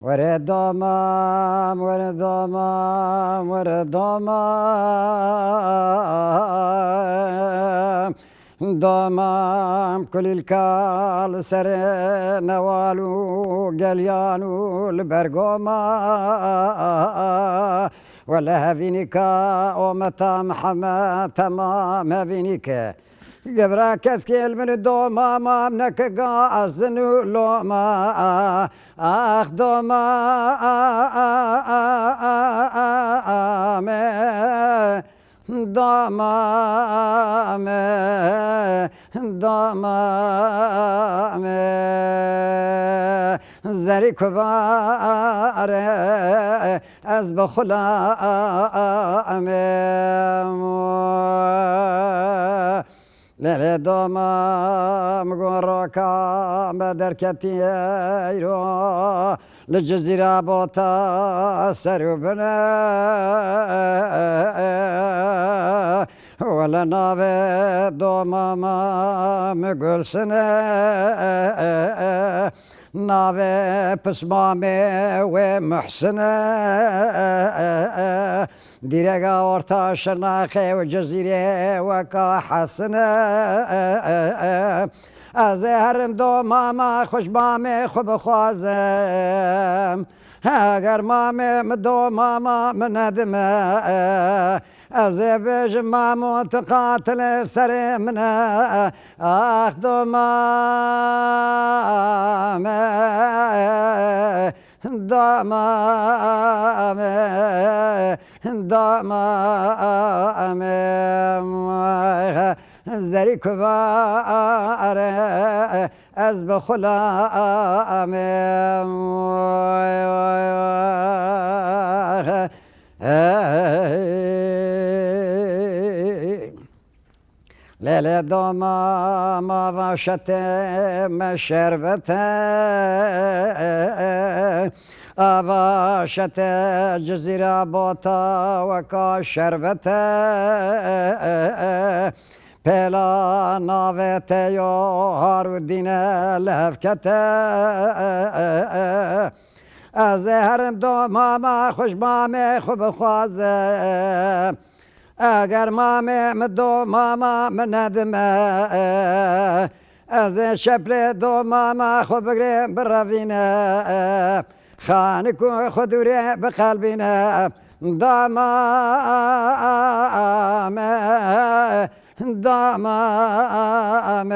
ورد دامم ورد دامم ورد دامم دامم كل الكال سر نوالو قليانو البرقوما ولا هفينيكا ومتى محمد تمام هفينيكا قبرا كسكيل من الدوما ما منك قاسنو لوما اخ دوما دوما دوما زري كبار از بخلا ليلة دوما مقرقا بدر كتيرو للجزيرة بوتا سربنا ولا نابي دوما ما مقول سنة نابي بسمامي ومحسنة ديرقا ورتا شرناخي وجزيرة وكا حسنة ازهرم دو ماما خوش مامي خب خوازم اگر مامي مدو ماما مندمه ازبج مامو تقاتل سر منا اخ دو مامي دامام دامام زری كبار از بخلام ليلة دوما ما باشتم شربته أباشت جزيرة بوتا وكا شربته بلا ناوته يو هارو دين لفكته از هرم دوما ما خوش مامي خوب خوازم اگر مامي مدو ماما من ندمه از شبل دو ماما خوب بگرم بروینه خانك خدوري بقلبنا ضمام ضمام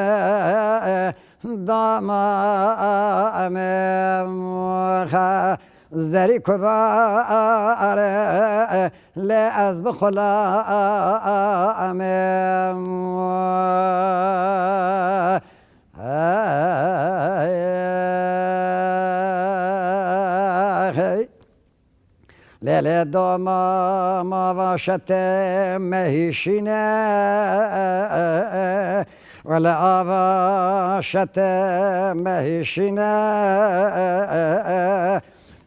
ضمام زري كبار لا أز بخلام ليلة دوما ما باشت مهيشينة ولا باشت مهيشينة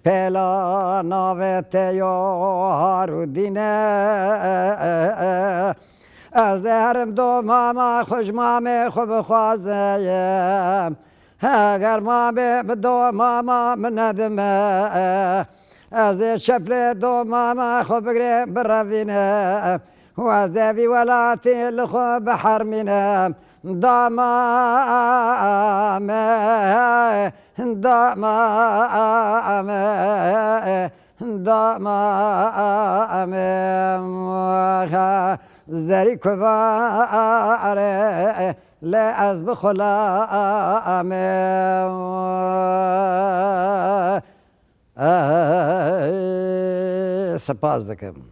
بلا ناوت يوهارو دينة از هرم دوما ما خوش مامي خوب خوازيم اگر مامي بدو ماما من ندمه از شبل دو ماما خوب بگرم بروینم و از وی ولاتی لخو بحرمینم دامام دامام دامام زری كبار لا از بخلام سپاس دکم